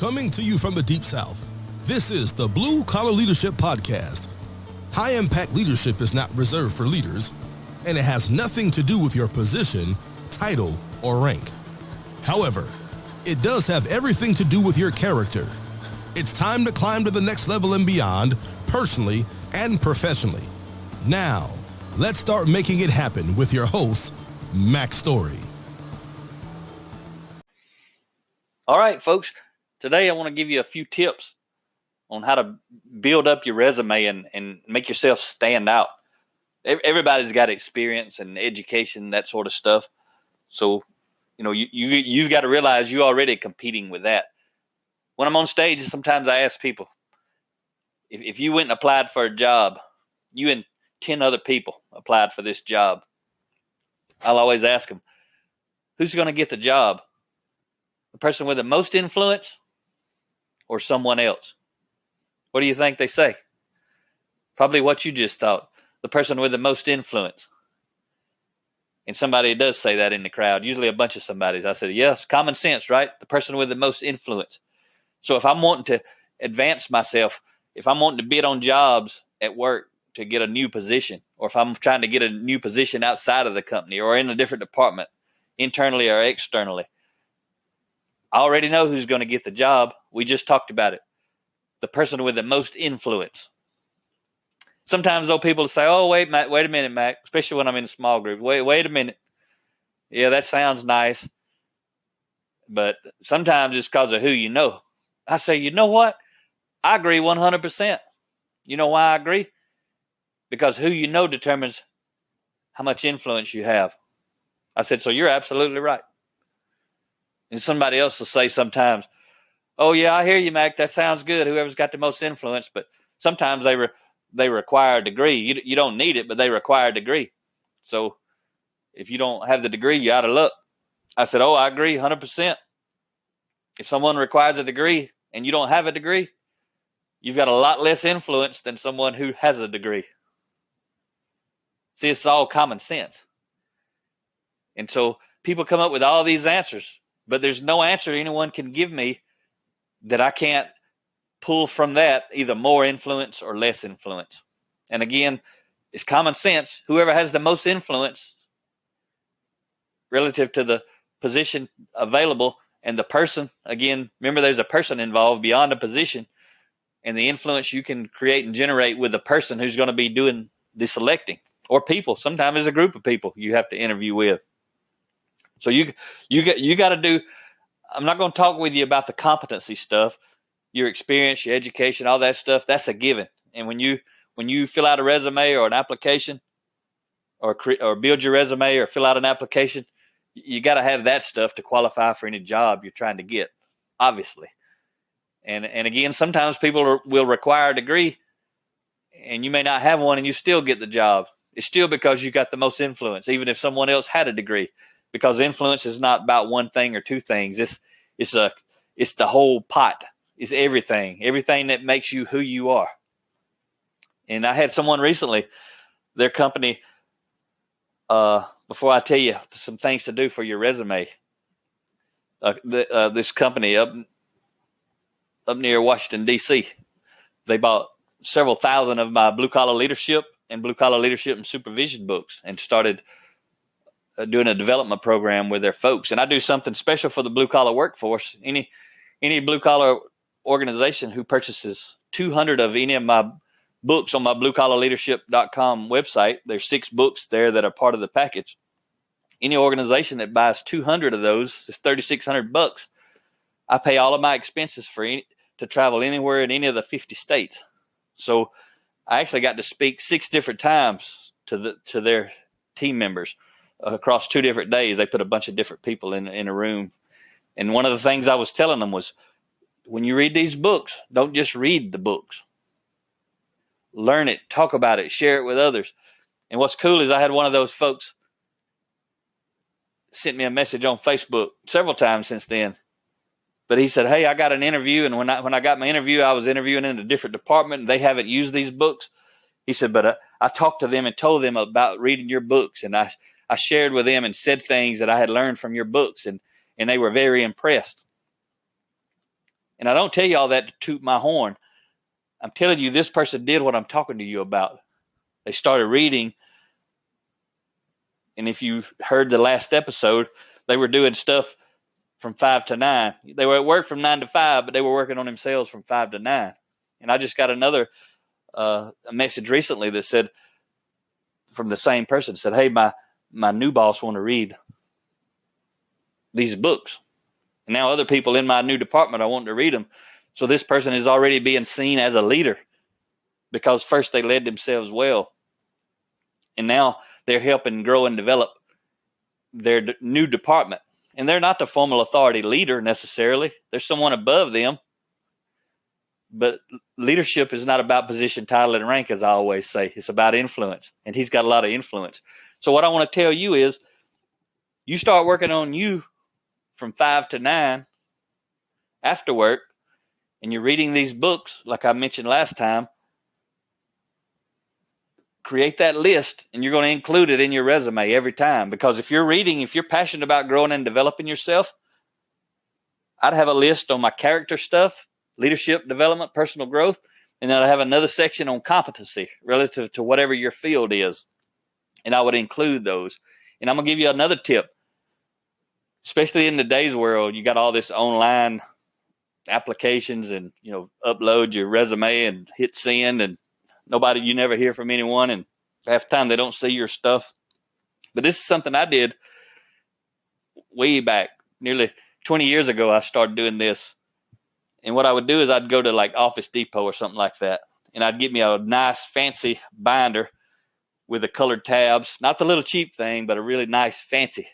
Coming to you from the Deep South, this is the Blue Collar Leadership Podcast. High-impact leadership is not reserved for leaders, and it has nothing to do with your position, title, or rank. However, it does have everything to do with your character. It's time to climb to the next level and beyond, personally and professionally. Now, let's start making it happen with your host, Mac Story. All right, folks. Today I want to give you a few tips on how to build up your resume and make yourself stand out. Everybody's got experience and education, that sort of stuff. So, you've got to realize you're already competing with that. When I'm on stage, sometimes I ask people, if you went and applied for a job, you and 10 other people applied for this job, I'll always ask them, who's going to get the job? The person with the most influence or someone else? What do you think they say? Probably what you just thought. The person with the most influence. And somebody does say that in the crowd, usually a bunch of somebodies. I said, yes, common sense, right? The person with the most influence. So if I'm wanting to advance myself, if I'm wanting to bid on jobs at work to get a new position, or if I'm trying to get a new position outside of the company or in a different department, internally or externally, I already know who's going to get the job. We just talked about it. The person with the most influence. Sometimes though people say, oh, wait a minute, Mac, especially when I'm in a small group. Wait a minute. Yeah, that sounds nice. But sometimes it's because of who you know. I say, you know what? I agree 100%. You know why I agree? Because who you know determines how much influence you have. I said, so you're absolutely right. And somebody else will say sometimes, oh, yeah, I hear you, Mac. That sounds good. Whoever's got the most influence. But sometimes they require a degree. You don't need it, but they require a degree. So if you don't have the degree, you're out of luck. I said, oh, I agree 100%. If someone requires a degree and you don't have a degree, you've got a lot less influence than someone who has a degree. See, it's all common sense. And so people come up with all these answers, but there's no answer anyone can give me that I can't pull from that either more influence or less influence. And again, it's common sense. Whoever has the most influence relative to the position available and the person, again, remember there's a person involved beyond the position, and the influence you can create and generate with the person who's going to be doing the selecting, or people. Sometimes there's a group of people you have to interview with. So you got to do. I'm not going to talk with you about the competency stuff, your experience, your education, all that stuff. That's a given. And when you fill out a resume or an application, or build your resume or fill out an application, you got to have that stuff to qualify for any job you're trying to get, obviously. And again, sometimes people will require a degree, and you may not have one, and you still get the job. It's still because you got the most influence, even if someone else had a degree. Because influence is not about one thing or two things. It's the whole pot. It's everything that makes you who you are. And I had someone recently, their company, before I tell you some things to do for your resume, this company up near Washington, D.C., they bought several thousand of my Blue Collar Leadership and Supervision books and started doing a development program with their folks. And I do something special for the blue collar workforce. Any blue collar organization who purchases 200 of any of my books on my bluecollarleadership.com website, there's 6 books there that are part of the package. Any organization that buys 200 of those is $3,600. I pay all of my expenses to travel anywhere in any of the 50 states. So I actually got to speak 6 different times to their team members. Across 2 different days. They put a bunch of different people in a room. And one of the things I was telling them was, when you read these books, don't just read the books. Learn it, talk about it, share it with others. And what's cool is I had one of those folks sent me a message on Facebook several times since then. But he said, hey, I got an interview. And when I got my interview, I was interviewing in a different department. And they haven't used these books. He said, but I talked to them and told them about reading your books. And I shared with them and said things that I had learned from your books, and they were very impressed. And I don't tell you all that to toot my horn. I'm telling you, this person did what I'm talking to you about. They started reading. And if you heard the last episode, they were doing stuff from 5 to 9. They were at work from 9 to 5, but they were working on themselves from 5 to 9. And I just got another a message recently that said, from the same person, said, hey, my new boss want to read these books. And now other people in my new department are wanting to read them. So this person is already being seen as a leader because first they led themselves well. And now they're helping grow and develop their new department. And they're not the formal authority leader necessarily. There's someone above them. But leadership is not about position, title, and rank, as I always say. It's about influence. And he's got a lot of influence. So what I want to tell you is, you start working on you from 5 to 9 after work, and you're reading these books, like I mentioned last time. Create that list, and you're going to include it in your resume every time. Because if you're passionate about growing and developing yourself, I'd have a list on my character stuff, leadership development, personal growth, and then I have another section on competency relative to whatever your field is. And I would include those. And I'm going to give you another tip. Especially in today's world, you got all this online applications and, upload your resume and hit send, and you never hear from anyone, and half the time they don't see your stuff. But this is something I did way back, nearly 20 years ago. I started doing this. And what I would do is I'd go to like Office Depot or something like that, and I'd get me a nice fancy binder with the colored tabs, not the little cheap thing, but a really nice fancy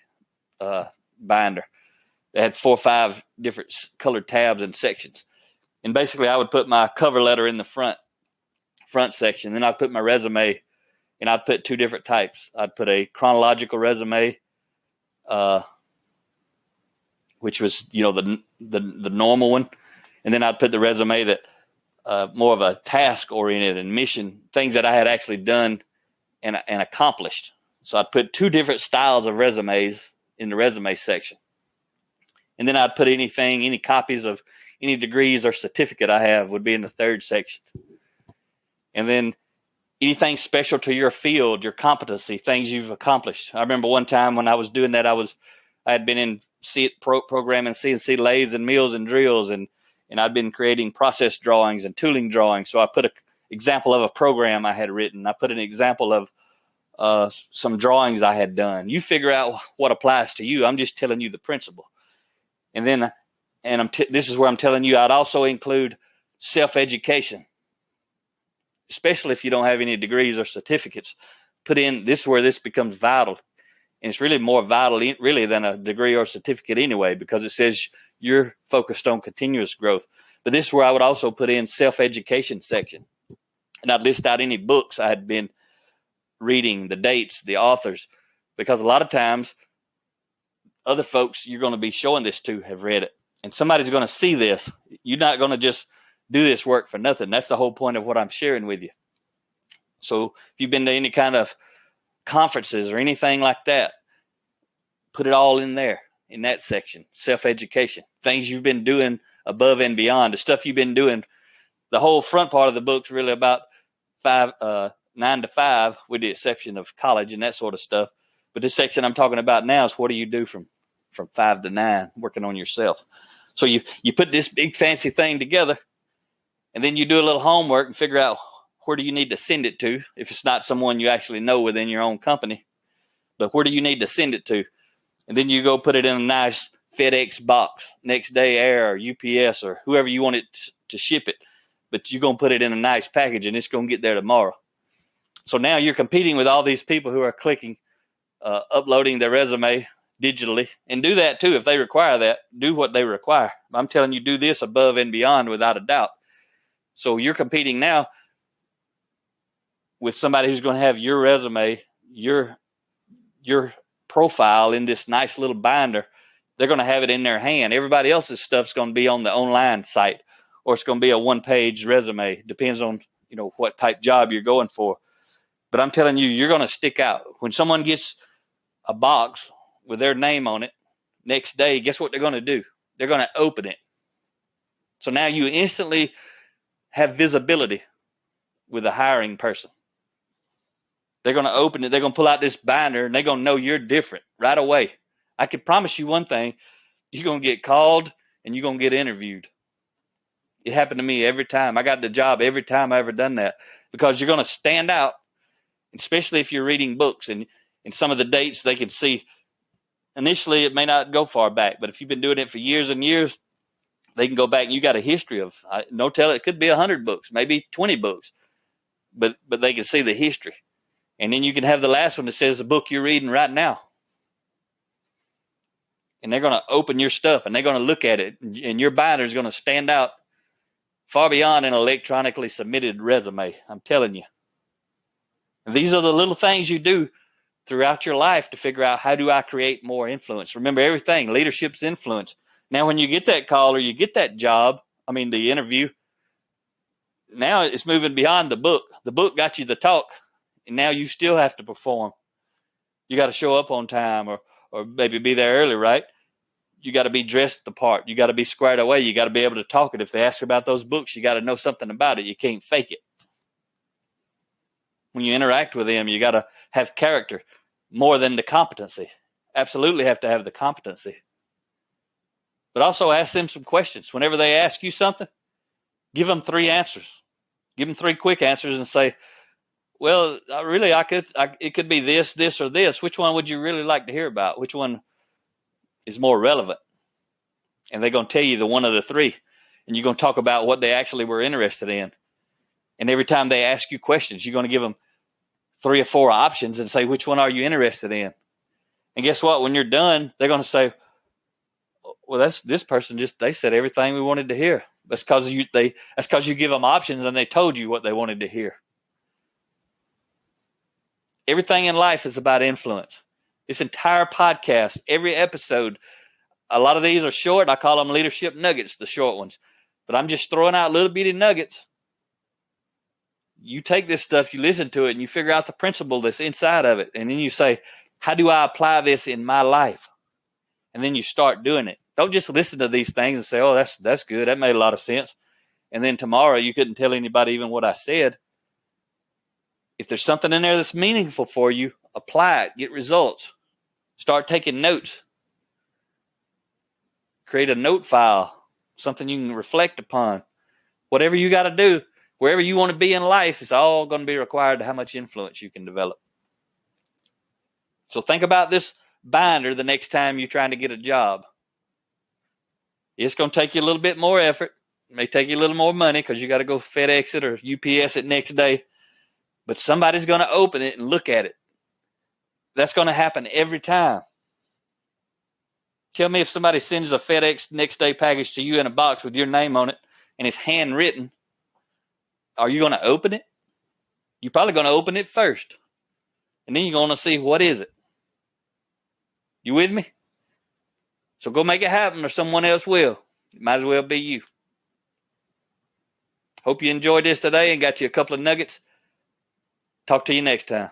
binder. They had 4 or 5 different colored tabs and sections. And basically I would put my cover letter in the front section. Then I'd put my resume, and I'd put 2 different types. I'd put a chronological resume, which was, the normal one. And then I'd put the resume that more of a task oriented and mission, things that I had actually done and accomplished. So I'd put 2 different styles of resumes in the resume section. And then I'd put any copies of any degrees or certificate I have would be in the 3rd section. And then anything special to your field, your competency, things you've accomplished. I remember one time when I was doing that, I had been in programming CNC lathes and mills and drills, and I'd been creating process drawings and tooling drawings. So I put an example of a program I had written. I put an example of some drawings I had done. You figure out what applies to you. I'm just telling you the principle. And then, this is where I'm telling you, I'd also include self-education, especially if you don't have any degrees or certificates. Put in, this is where this becomes vital. And it's really more vital really than a degree or certificate anyway, because it says you're focused on continuous growth. But this is where I would also put in self-education section. And I'd list out any books I had been reading, the dates, the authors, because a lot of times other folks you're going to be showing this to have read it, and somebody's going to see this. You're not going to just do this work for nothing. That's the whole point of what I'm sharing with you. So if you've been to any kind of conferences or anything like that, put it all in there in that section. Self-education, things you've been doing above and beyond, the stuff you've been doing. The whole front part of the book's really about 9 to 5, with the exception of college and that sort of stuff. But this section I'm talking about now is what do you do from 5 to 9, working on yourself. So you put this big fancy thing together, and then you do a little homework and figure out where do you need to send it to, if it's not someone you actually know within your own company. But where do you need to send it to? And then you go put it in a nice FedEx box, Next Day Air or UPS or whoever you want it to ship it. But you're going to put it in a nice package, and it's going to get there tomorrow. So now you're competing with all these people who are uploading their resume digitally, and do that too. If they require that, do what they require. I'm telling you, do this above and beyond without a doubt. So you're competing now with somebody who's going to have your resume, your profile in this nice little binder. They're going to have it in their hand. Everybody else's stuff's going to be on the online site, or it's going to be a 1-page resume. Depends on, what type job you're going for. But I'm telling you, you're going to stick out. When someone gets a box with their name on it, next day, guess what they're going to do? They're going to open it. So now you instantly have visibility with a hiring person. They're going to open it. They're going to pull out this binder, and they're going to know you're different right away. I can promise you one thing. You're going to get called and you're going to get interviewed. It happened to me every time. I got the job every time I ever done that, because you're going to stand out, especially if you're reading books, and in some of the dates they can see. Initially, it may not go far back, but if you've been doing it for years and years, they can go back and you got a history of, no tell, it could be 100 books, maybe 20 books, but they can see the history. And then you can have the last one that says the book you're reading right now. And they're going to open your stuff and they're going to look at it, and your binder is going to stand out far beyond an electronically submitted resume. I'm telling you. And these are the little things you do throughout your life to figure out, how do I create more influence? Remember, everything, leadership's influence. Now, when you get that call or you get that job, the interview, now it's moving beyond the book. The book got you the talk, and now you still have to perform. You got to show up on time, or maybe be there early, right? You got to be dressed the part. You got to be squared away. You got to be able to talk it. If they ask about those books, you got to know something about it. You can't fake it. When you interact with them, you got to have character more than the competency. Absolutely have to have the competency. But also ask them some questions. Whenever they ask you something, give them 3 answers. Give them 3 quick answers and say, well, it could be this, this, or this. Which one would you really like to hear about? Which one is more relevant? And they're going to tell you the one of the 3. And you're going to talk about what they actually were interested in. And every time they ask you questions, you're going to give them 3 or 4 options and say, which one are you interested in? And guess what? When you're done, they're going to say, well, this person they said everything we wanted to hear. That's because you give them options and they told you what they wanted to hear. Everything in life is about influence. This entire podcast, every episode, a lot of these are short. I call them leadership nuggets, the short ones. But I'm just throwing out little bitty nuggets. You take this stuff, you listen to it, and you figure out the principle that's inside of it. And then you say, how do I apply this in my life? And then you start doing it. Don't just listen to these things and say, oh, that's good. That made a lot of sense. And then tomorrow you couldn't tell anybody even what I said. If there's something in there that's meaningful for you, apply it, get results. Start taking notes. Create a note file, something you can reflect upon. Whatever you got to do, wherever you want to be in life, it's all going to be required to how much influence you can develop. So think about this binder the next time you're trying to get a job. It's going to take you a little bit more effort. It may take you a little more money because you got to go FedEx it or UPS it next day. But somebody's going to open it and look at it. That's going to happen every time. Tell me, if somebody sends a FedEx next day package to you in a box with your name on it and it's handwritten, are you going to open it? You're probably going to open it first. And then you're going to see, what is it? You with me? So go make it happen, or someone else will. It might as well be you. Hope you enjoyed this today and got you a couple of nuggets. Talk to you next time.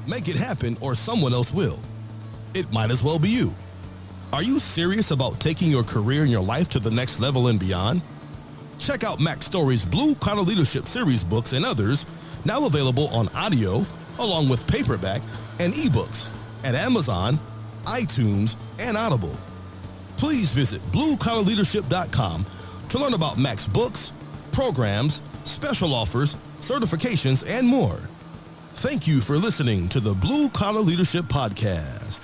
Make it happen, or someone else will. It might as well be you. Are you serious about taking your career and your life to the next level and beyond? Check out Mac Story's Blue Collar Leadership Series books and others, now available on audio, along with paperback and ebooks at Amazon, iTunes, and Audible. Please visit bluecollarleadership.com to learn about Mac's books, programs, special offers, certifications, and more. Thank you for listening to the Blue Collar Leadership Podcast.